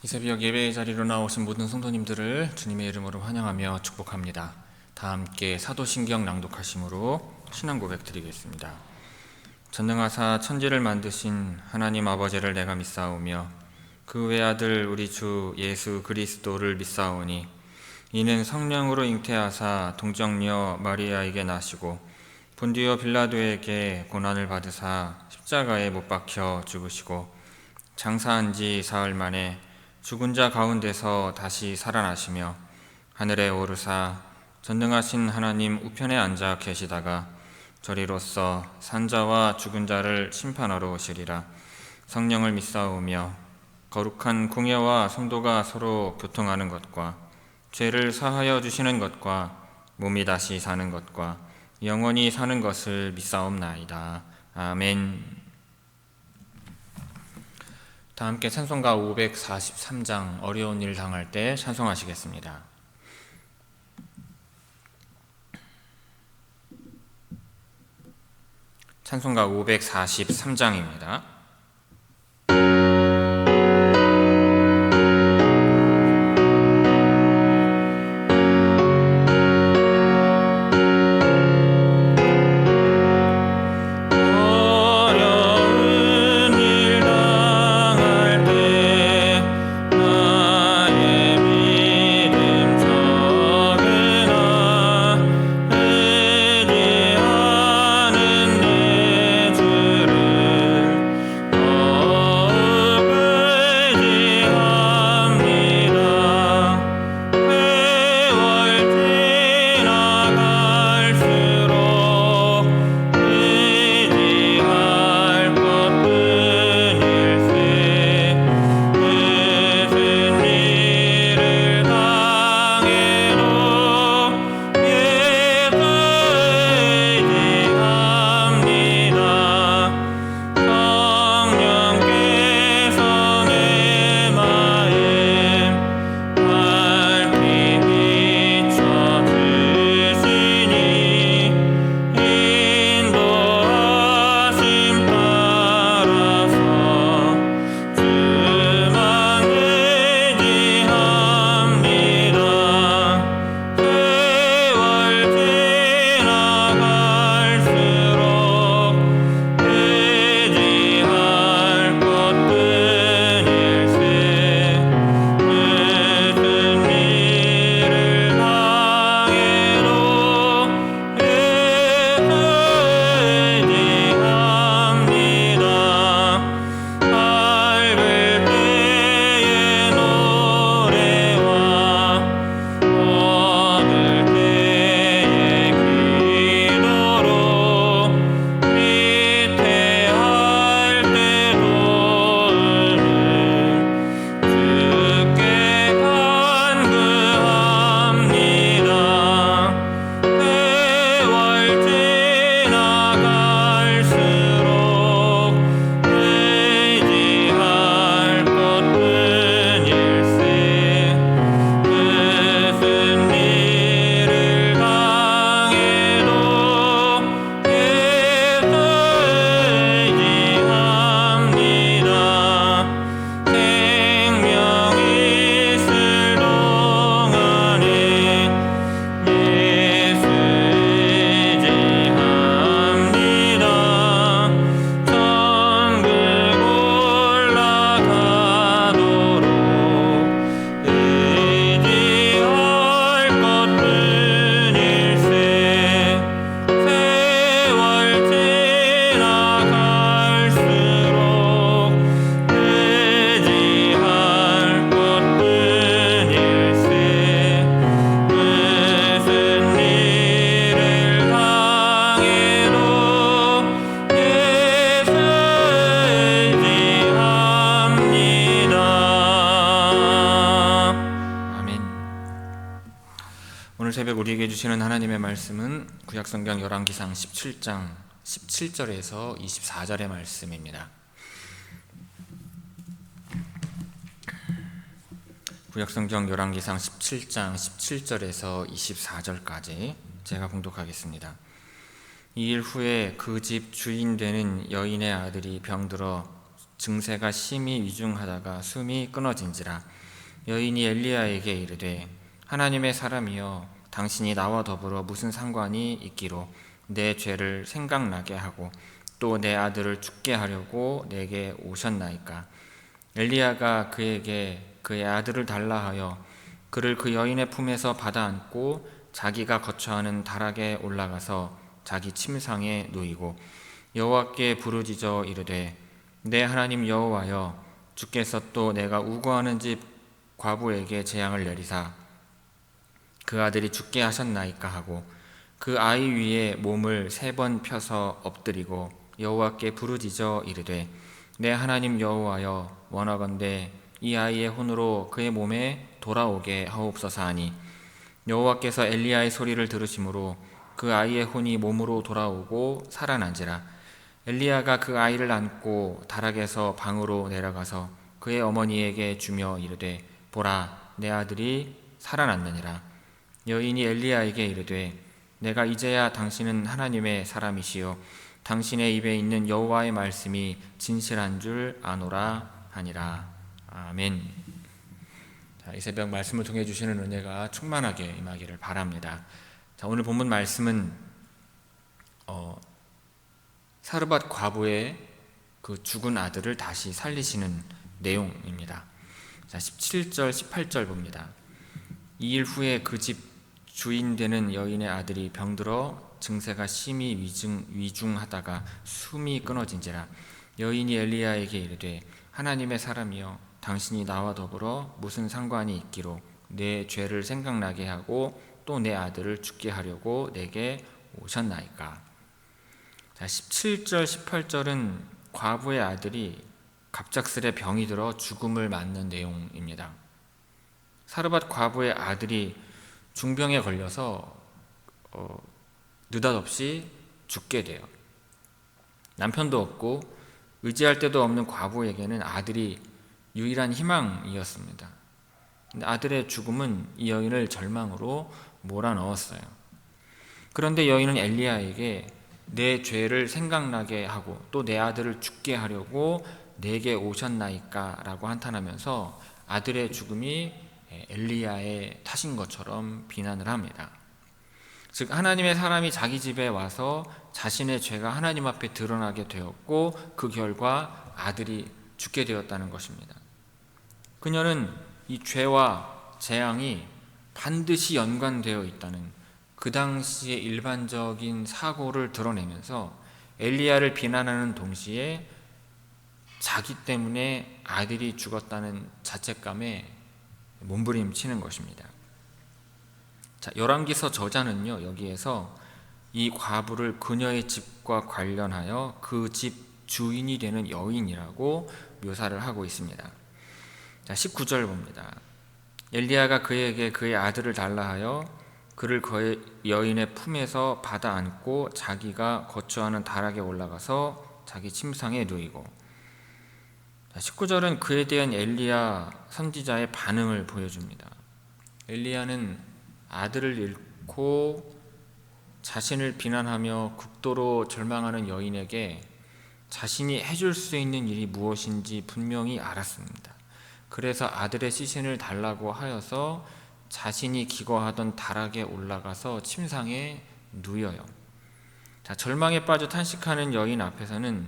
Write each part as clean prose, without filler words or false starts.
이 새벽 예배의 자리로 나오신 모든 성도님들을 주님의 이름으로 환영하며 축복합니다. 다 함께 사도신경 낭독하심으로 신앙 고백 드리겠습니다. 전능하사 천지를 만드신 하나님 아버지를 내가 믿사오며 그 외아들 우리 주 예수 그리스도를 믿사오니 이는 성령으로 잉태하사 동정녀 마리아에게 나시고 본디오 빌라도에게 고난을 받으사 십자가에 못 박혀 죽으시고 장사한 지 사흘 만에 죽은 자 가운데서 다시 살아나시며 하늘에 오르사 전능하신 하나님 우편에 앉아 계시다가 저리로서 산자와 죽은 자를 심판하러 오시리라. 성령을 믿사오며 거룩한 공예와 성도가 서로 교통하는 것과 죄를 사하여 주시는 것과 몸이 다시 사는 것과 영원히 사는 것을 믿사옵나이다. 아멘. 다 함께 찬송가 543장 어려운 일 당할 때 찬송하시겠습니다. 찬송가 543장입니다. 새벽 우리에게 주시는 하나님의 말씀은 구약성경 열왕기상 17장 17절에서 24절의 말씀입니다. 구약성경 열왕기상 17장 17절에서 24절까지 제가 봉독하겠습니다. 이 일 후에 그 집 주인 되는 여인의 아들이 병들어 증세가 심히 위중하다가 숨이 끊어진지라. 여인이 엘리야에게 이르되 하나님의 사람이여 당신이 나와 더불어 무슨 상관이 있기로 내 죄를 생각나게 하고 또 내 아들을 죽게 하려고 내게 오셨나이까. 엘리야가 그에게 그의 아들을 달라 하여 그를 그 여인의 품에서 받아 안고 자기가 거처하는 다락에 올라가서 자기 침상에 누이고 여호와께 부르짖어 이르되 내 하나님 여호와여 주께서 또 내가 우거하는 집 과부에게 재앙을 내리사 그 아들이 죽게 하셨나이까 하고 그 아이 위에 몸을 3번 펴서 엎드리고 여호와께 부르짖어 이르되 내 하나님 여호와여 원하건대 이 아이의 혼으로 그의 몸에 돌아오게 하옵소서 하니 여호와께서 엘리야의 소리를 들으심으로 그 아이의 혼이 몸으로 돌아오고 살아난지라. 엘리야가 그 아이를 안고 다락에서 방으로 내려가서 그의 어머니에게 주며 이르되 보라 내 아들이 살아났느니라. 여인이 엘리야에게 이르되 내가 이제야 당신은 하나님의 사람이시요 당신의 입에 있는 여호와의 말씀이 진실한 줄 아노라 하니라. 아멘. 이 새벽 말씀을 통해 주시는 은혜가 충만하게 임하기를 바랍니다. 오늘 본문 말씀은 사르밧 과부의 그 죽은 아들을 다시 살리시는 내용입니다. 17절 18절 봅니다. 2일 후에 그 집 주인 되는 여인의 아들이 병들어 증세가 심히 위중하다가 숨이 끊어진지라. 여인이 엘리야에게 이르되 하나님의 사람이여 당신이 나와 더불어 무슨 상관이 있기로 내 죄를 생각나게 하고 또 내 아들을 죽게 하려고 내게 오셨나이까. 17절 18절은 과부의 아들이 갑작스레 병이 들어 죽음을 맞는 내용입니다. 사르밧 과부의 아들이 중병에 걸려서 느닷없이 죽게 돼요. 남편도 없고 의지할 데도 없는 과부에게는 아들이 유일한 희망이었습니다. 근데 아들의 죽음은 이 여인을 절망으로 몰아넣었어요. 그런데 여인은 엘리야에게 내 죄를 생각나게 하고 또 내 아들을 죽게 하려고 내게 오셨나이까 라고 한탄하면서 아들의 죽음이 엘리야의 탓인 것처럼 비난을 합니다. 즉 하나님의 사람이 자기 집에 와서 자신의 죄가 하나님 앞에 드러나게 되었고 그 결과 아들이 죽게 되었다는 것입니다. 그녀는 이 죄와 재앙이 반드시 연관되어 있다는 그 당시의 일반적인 사고를 드러내면서 엘리야를 비난하는 동시에 자기 때문에 아들이 죽었다는 자책감에 몸부림치는 것입니다. 열왕기서 저자는요, 여기에서 이 과부를 그녀의 집과 관련하여 그 집 주인이 되는 여인이라고 묘사를 하고 있습니다. 19절 봅니다. 엘리야가 그에게 그의 아들을 달라 하여 그를 그의 여인의 품에서 받아 안고 자기가 거처하는 다락에 올라가서 자기 침상에 누이고. 19절은 그에 대한 엘리야 선지자의 반응을 보여줍니다. 엘리야는 아들을 잃고 자신을 비난하며 극도로 절망하는 여인에게 자신이 해줄 수 있는 일이 무엇인지 분명히 알았습니다. 그래서 아들의 시신을 달라고 하여서 자신이 기거하던 다락에 올라가서 침상에 누여요. 절망에 빠져 탄식하는 여인 앞에서는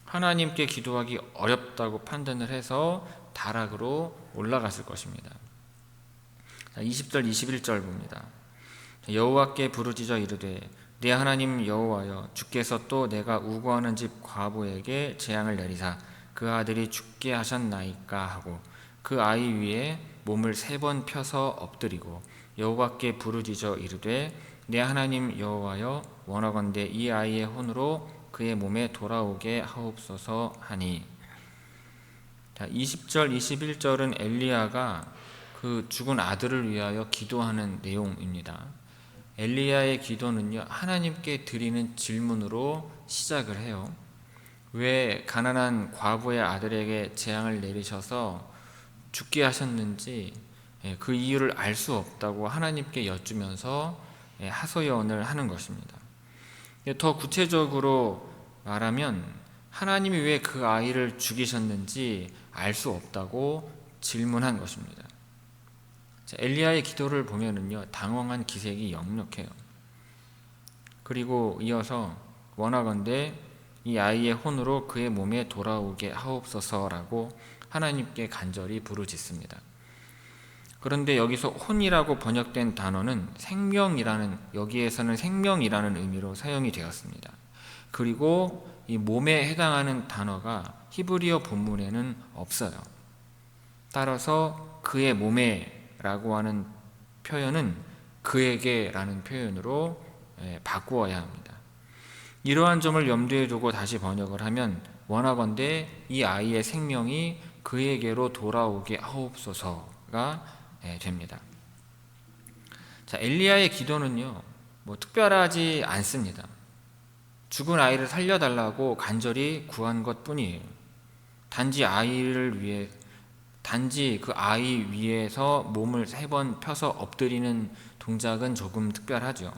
하나님께 기도하기 어렵다고 판단을 해서 다락으로 올라갔을 것입니다. 20절 21절 봅니다. 여호와께 부르짖어 이르되 내 하나님 여호와여 주께서 또 내가 우고하는 집 과부에게 재앙을 내리사 그 아들이 죽게 하셨나이까 하고 그 아이 위에 몸을 3번 펴서 엎드리고 여호와께 부르짖어 이르되 내 하나님 여호와여 원하건대 이 아이의 혼으로 그의 몸에 돌아오게 하옵소서 하니. 20절 21절은 엘리야가 그 죽은 아들을 위하여 기도하는 내용입니다. 엘리야의 기도는요, 하나님께 드리는 질문으로 시작을 해요. 왜 가난한 과부의 아들에게 재앙을 내리셔서 죽게 하셨는지 그 이유를 알 수 없다고 하나님께 여쭈면서 하소연을 하는 것입니다. 더 구체적으로 말하면 하나님이 왜 그 아이를 죽이셨는지 알 수 없다고 질문한 것입니다. 엘리야의 기도를 보면은요, 당황한 기색이 역력해요. 그리고 이어서 원하건대 이 아이의 혼으로 그의 몸에 돌아오게 하옵소서라고 하나님께 간절히 부르짖습니다. 그런데 여기서 혼이라고 번역된 단어는 생명이라는, 여기에서는 생명이라는 의미로 사용이 되었습니다. 그리고 이 몸에 해당하는 단어가 히브리어 본문에는 없어요. 따라서 그의 몸에라고 하는 표현은 그에게라는 표현으로 바꾸어야 합니다. 이러한 점을 염두에 두고 다시 번역을 하면 원하건대 이 아이의 생명이 그에게로 돌아오게 하옵소서가 됩니다. 자, 엘리야의 기도는요, 특별하지 않습니다. 죽은 아이를 살려달라고 간절히 구한 것 뿐이에요. 단지 그 아이 위에서 몸을 3번 펴서 엎드리는 동작은 조금 특별하죠.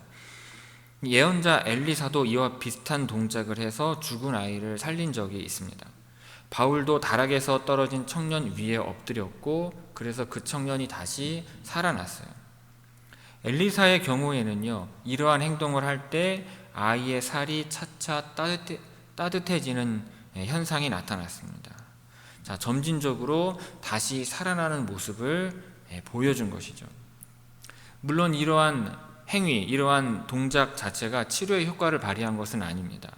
예언자 엘리사도 이와 비슷한 동작을 해서 죽은 아이를 살린 적이 있습니다. 바울도 다락에서 떨어진 청년 위에 엎드렸고, 그래서 그 청년이 다시 살아났어요. 엘리사의 경우에는요, 이러한 행동을 할 때 아이의 살이 차차 따뜻해지는 현상이 나타났습니다. 자, 점진적으로 다시 살아나는 모습을 보여준 것이죠. 물론 이러한 행위, 이러한 동작 자체가 치료의 효과를 발휘한 것은 아닙니다.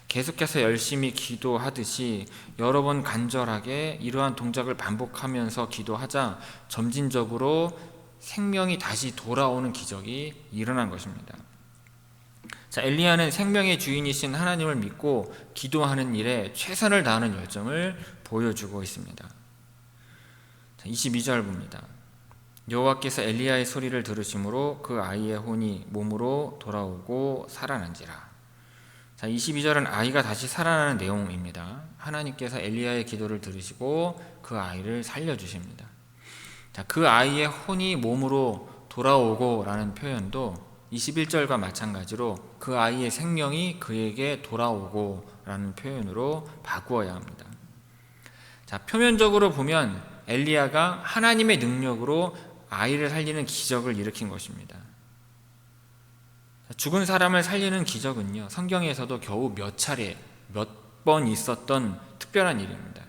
계속해서 열심히 기도하듯이 여러 번 간절하게 이러한 동작을 반복하면서 기도하자 점진적으로 생명이 다시 돌아오는 기적이 일어난 것입니다. 자, 엘리야는 생명의 주인이신 하나님을 믿고 기도하는 일에 최선을 다하는 열정을 보여주고 있습니다. 자, 22절 봅니다. 여호와께서 엘리야의 소리를 들으심으로 그 아이의 혼이 몸으로 돌아오고 살아난지라. 자, 22절은 아이가 다시 살아나는 내용입니다. 하나님께서 엘리야의 기도를 들으시고 그 아이를 살려주십니다. 자, 그 아이의 혼이 몸으로 돌아오고 라는 표현도 21절과 마찬가지로 그 아이의 생명이 그에게 돌아오고 라는 표현으로 바꾸어야 합니다. 자, 표면적으로 보면 엘리야가 하나님의 능력으로 아이를 살리는 기적을 일으킨 것입니다. 죽은 사람을 살리는 기적은요, 성경에서도 겨우 몇 차례, 몇 번 있었던 특별한 일입니다.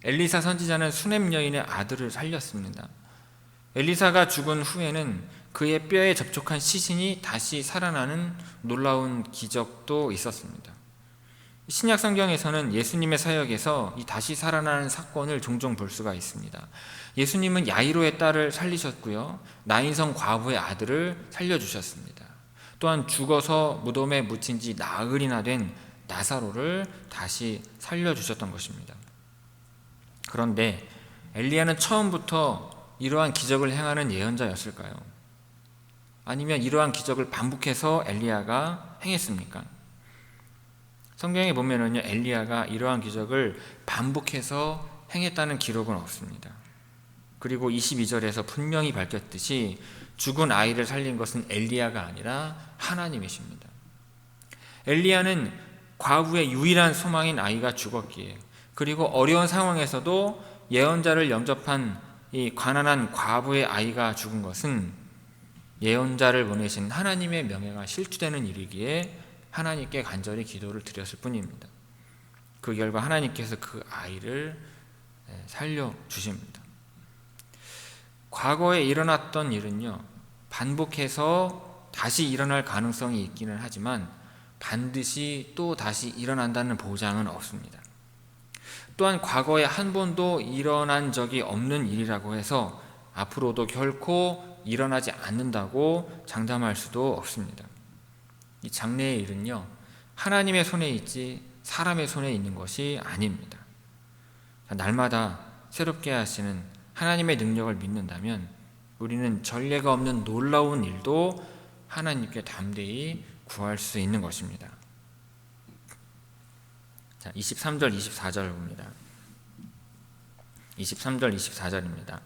엘리사 선지자는 수넴 여인의 아들을 살렸습니다. 엘리사가 죽은 후에는 그의 뼈에 접촉한 시신이 다시 살아나는 놀라운 기적도 있었습니다. 신약 성경에서는 예수님의 사역에서 이 다시 살아나는 사건을 종종 볼 수가 있습니다. 예수님은 야이로의 딸을 살리셨고요, 나인성 과부의 아들을 살려주셨습니다. 또한 죽어서 무덤에 묻힌 지 나흘이나 된 나사로를 다시 살려주셨던 것입니다. 그런데 엘리야는 처음부터 이러한 기적을 행하는 예언자였을까요? 아니면 이러한 기적을 반복해서 엘리야가 행했습니까? 성경에 보면은요, 엘리야가 이러한 기적을 반복해서 행했다는 기록은 없습니다. 그리고 22절에서 분명히 밝혔듯이 죽은 아이를 살린 것은 엘리야가 아니라 하나님이십니다. 엘리야는 과부의 유일한 소망인 아이가 죽었기에, 그리고 어려운 상황에서도 예언자를 영접한 이 가난한 과부의 아이가 죽은 것은 예언자를 보내신 하나님의 명예가 실추되는 일이기에 하나님께 간절히 기도를 드렸을 뿐입니다. 그 결과 하나님께서 그 아이를 살려주십니다. 과거에 일어났던 일은요, 반복해서 다시 일어날 가능성이 있기는 하지만 반드시 또 다시 일어난다는 보장은 없습니다. 또한 과거에 한 번도 일어난 적이 없는 일이라고 해서 앞으로도 결코 일어나지 않는다고 장담할 수도 없습니다. 이 장래의 일은요, 하나님의 손에 있지 사람의 손에 있는 것이 아닙니다. 날마다 새롭게 하시는 하나님의 능력을 믿는다면 우리는 전례가 없는 놀라운 일도 하나님께 담대히 구할 수 있는 것입니다. 자, 23절 24절 봅니다. 23절 24절입니다.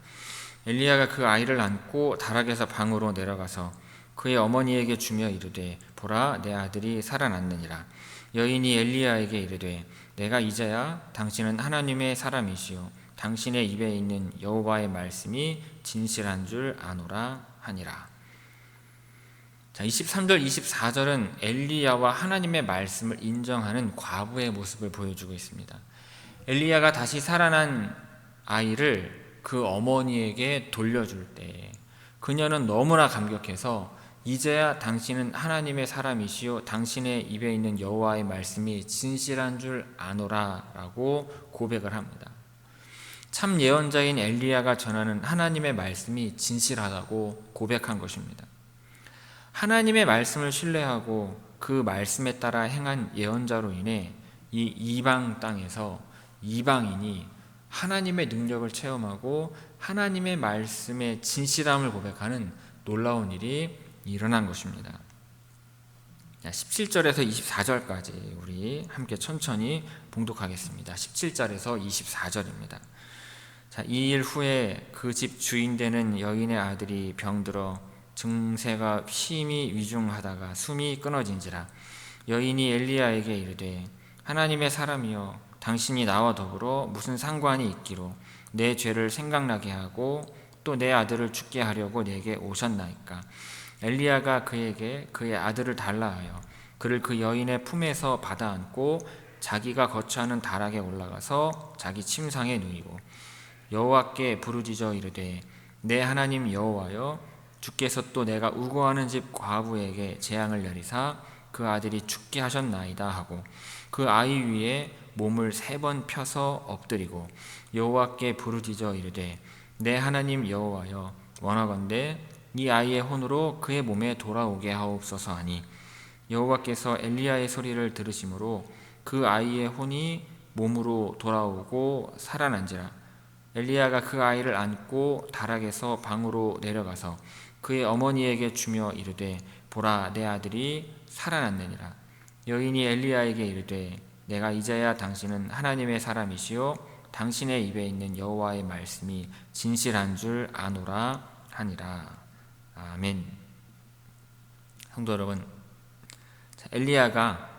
엘리야가 그 아이를 안고 다락에서 방으로 내려가서 그의 어머니에게 주며 이르되 보라 내 아들이 살아났느니라. 여인이 엘리야에게 이르되 내가 이제야 당신은 하나님의 사람이시요 당신의 입에 있는 여호와의 말씀이 진실한 줄 아노라 하니라. 자, 23절 24절은 엘리야와 하나님의 말씀을 인정하는 과부의 모습을 보여주고 있습니다. 엘리야가 다시 살아난 아이를 그 어머니에게 돌려줄 때 그녀는 너무나 감격해서 이제야 당신은 하나님의 사람이시요 당신의 입에 있는 여호와의 말씀이 진실한 줄 아노라 라고 고백을 합니다. 참 예언자인 엘리야가 전하는 하나님의 말씀이 진실하다고 고백한 것입니다. 하나님의 말씀을 신뢰하고 그 말씀에 따라 행한 예언자로 인해 이 이방 땅에서 이방인이 하나님의 능력을 체험하고 하나님의 말씀의 진실함을 고백하는 놀라운 일이 일어난 것입니다. 17절에서 24절까지 우리 함께 천천히 봉독하겠습니다. 17절에서 24절입니다. 이 일 후에 그 집 주인 되는 여인의 아들이 병들어 증세가 심히 위중하다가 숨이 끊어진지라. 여인이 엘리야에게 이르되 하나님의 사람이여 당신이 나와 더불어 무슨 상관이 있기로 내 죄를 생각나게 하고 또 내 아들을 죽게 하려고 내게 오셨나이까. 엘리야가 그에게 그의 아들을 달라 하여 그를 그 여인의 품에서 받아 안고 자기가 거처하는 다락에 올라가서 자기 침상에 누이고 여호와께 부르짖어 이르되 내 하나님 여호와여 주께서 또 내가 우거하는 집 과부에게 재앙을 내리사 그 아들이 죽게 하셨나이다 하고 그 아이 위에 몸을 3번 펴서 엎드리고 여호와께 부르짖어 이르되 내 하나님 여호와여 원하건대 이 아이의 혼으로 그의 몸에 돌아오게 하옵소서 하니 여호와께서 엘리야의 소리를 들으심으로 그 아이의 혼이 몸으로 돌아오고 살아난지라. 엘리야가 그 아이를 안고 다락에서 방으로 내려가서 그의 어머니에게 주며 이르되 보라 내 아들이 살아났느니라. 여인이 엘리야에게 이르되 내가 이제야 당신은 하나님의 사람이시요 당신의 입에 있는 여호와의 말씀이 진실한 줄 아노라 하니라. 아멘. 성도 여러분, 엘리야가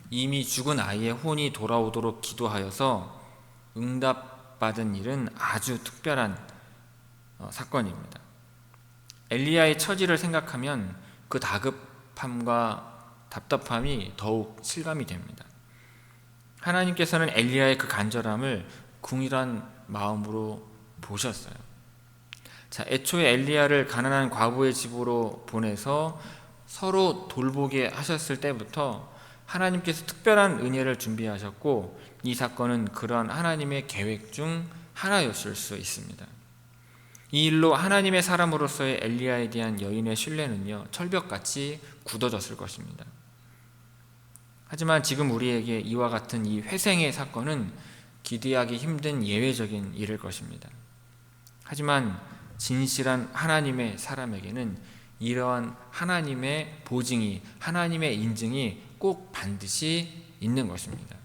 이미 죽은 아이의 혼이 돌아오도록 기도하여서 응답받은 일은 아주 특별한 사건입니다. 엘리야의 처지를 생각하면 그 다급함과 답답함이 더욱 실감이 됩니다. 하나님께서는 엘리야의 그 간절함을 궁일한 마음으로 보셨어요. 애초에 엘리야를 가난한 과부의 집으로 보내서 서로 돌보게 하셨을 때부터 하나님께서 특별한 은혜를 준비하셨고 이 사건은 그러한 하나님의 계획 중 하나였을 수 있습니다. 이 일로 하나님의 사람으로서의 엘리야에 대한 여인의 신뢰는요 철벽같이 굳어졌을 것입니다. 하지만 지금 우리에게 이와 같은 이 회생의 사건은 기대하기 힘든 예외적인 일일 것입니다. 하지만 진실한 하나님의 사람에게는 이러한 하나님의 보증이, 하나님의 인증이 꼭 반드시 있는 것입니다.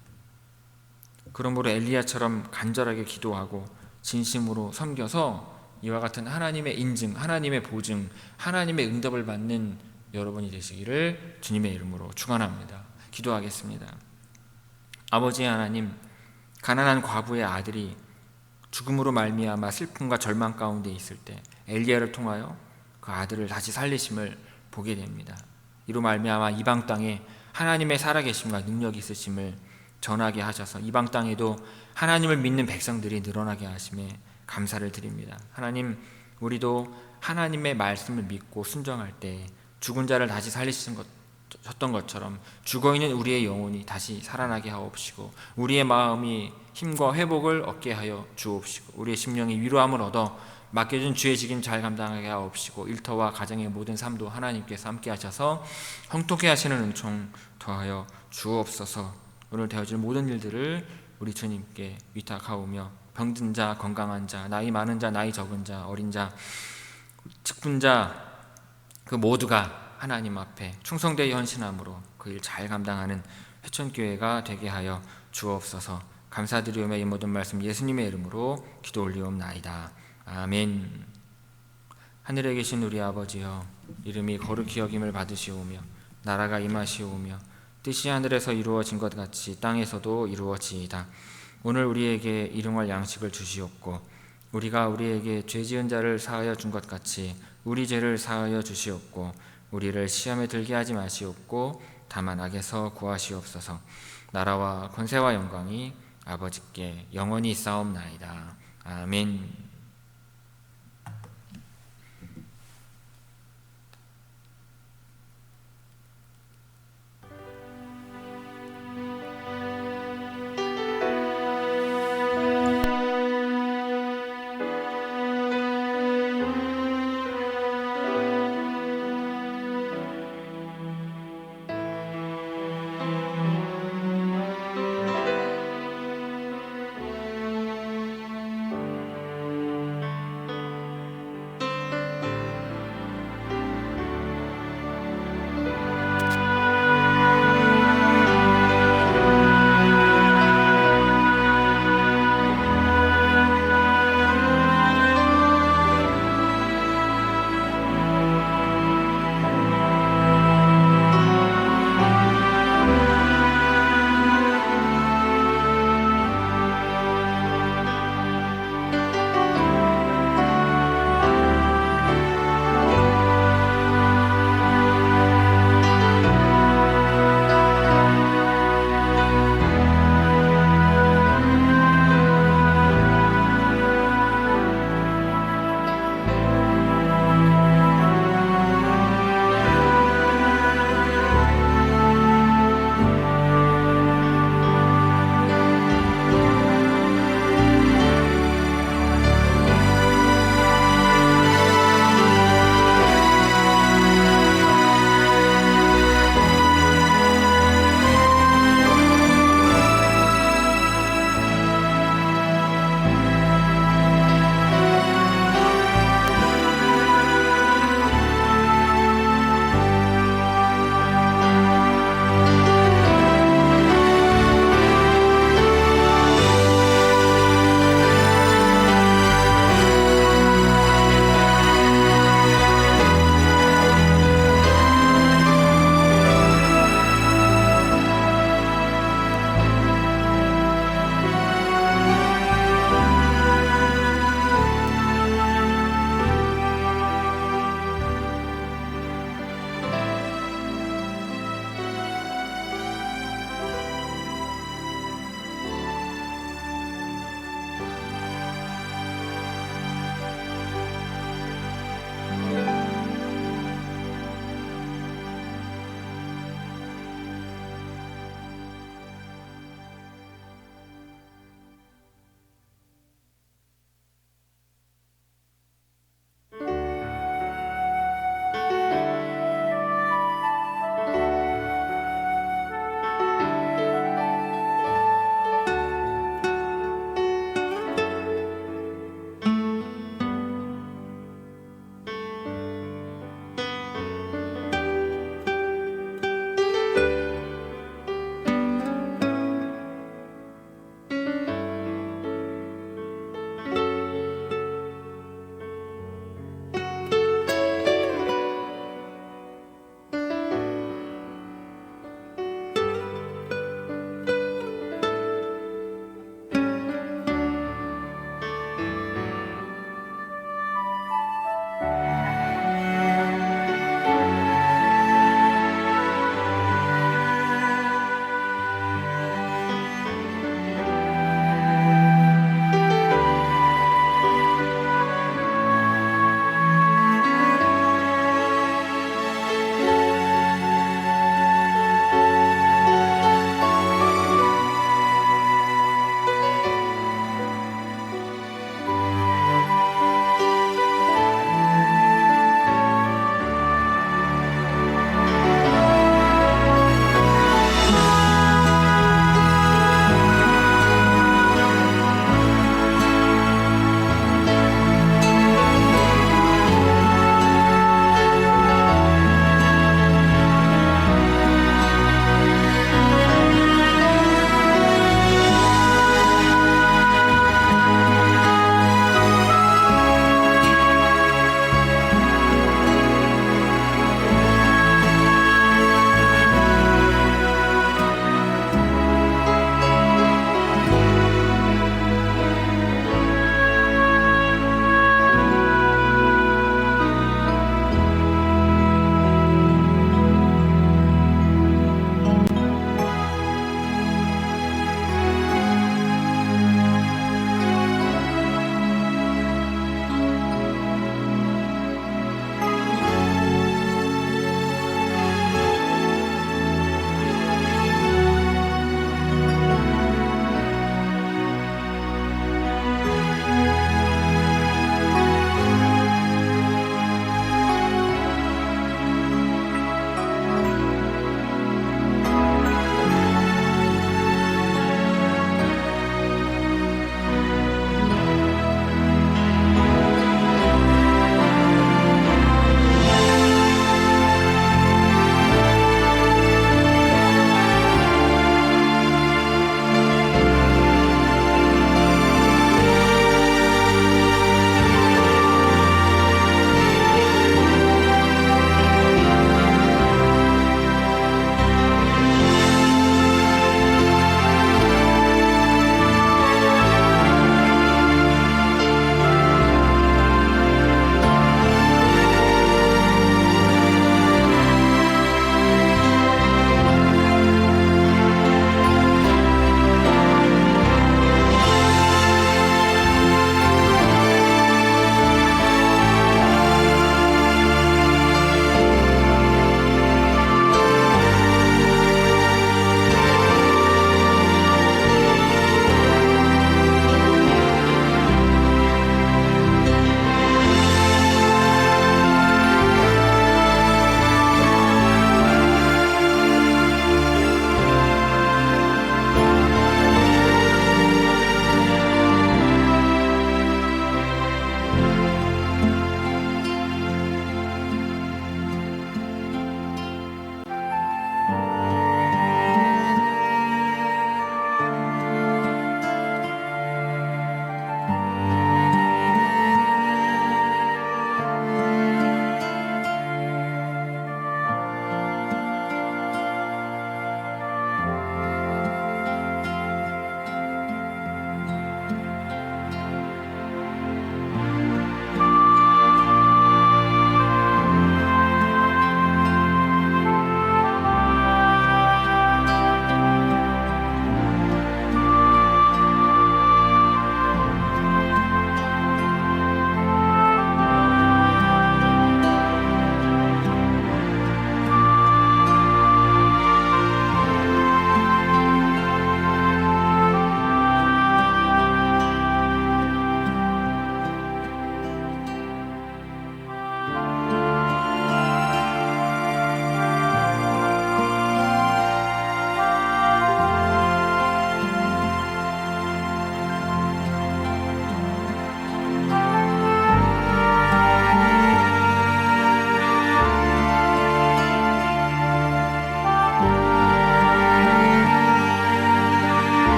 그러므로 엘리야처럼 간절하게 기도하고 진심으로 섬겨서 이와 같은 하나님의 인증, 하나님의 보증, 하나님의 응답을 받는 여러분이 되시기를 주님의 이름으로 축원합니다. 기도하겠습니다. 아버지 하나님, 가난한 과부의 아들이 죽음으로 말미암아 슬픔과 절망 가운데 있을 때 엘리야를 통하여 그 아들을 다시 살리심을 보게 됩니다. 이로 말미암아 이방 땅에 하나님의 살아계심과 능력이 있으심을 전하게 하셔서 이방 땅에도 하나님을 믿는 백성들이 늘어나게 하심에 감사를 드립니다. 하나님, 우리도 하나님의 말씀을 믿고 순종할 때 죽은 자를 다시 살리셨던 것처럼 죽어있는 우리의 영혼이 다시 살아나게 하옵시고 우리의 마음이 힘과 회복을 얻게 하여 주옵시고 우리의 심령이 위로함을 얻어 맡겨준 주의 직임 잘 감당하게 하옵시고 일터와 가정의 모든 삶도 하나님께서 함께 하셔서 형통케 하시는 은총 더하여 주옵소서. 오늘 되어질 모든 일들을 우리 주님께 위탁하오며 병든 자, 건강한 자, 나이 많은 자, 나이 적은 자, 어린 자, 직분자 그 모두가 하나님 앞에 충성되어 헌신함으로 그 일 잘 감당하는 회천교회가 되게 하여 주옵소서. 감사드리오며 이 모든 말씀 예수님의 이름으로 기도 올리옵나이다. 아멘. 하늘에 계신 우리 아버지여, 이름이 거룩히 여김을 받으시오며 나라가 임하시오며 뜻이 하늘에서 이루어진 것 같이 땅에서도 이루어지이다. 오늘 우리에게 일용할 양식을 주시옵고 우리가 우리에게 죄 지은 자를 사하여 준 것 같이 우리 죄를 사하여 주시옵고 우리를 시험에 들게 하지 마시옵고 다만 악에서 구하시옵소서. 나라와 권세와 영광이 아버지께 영원히 있사옵나이다. 아멘.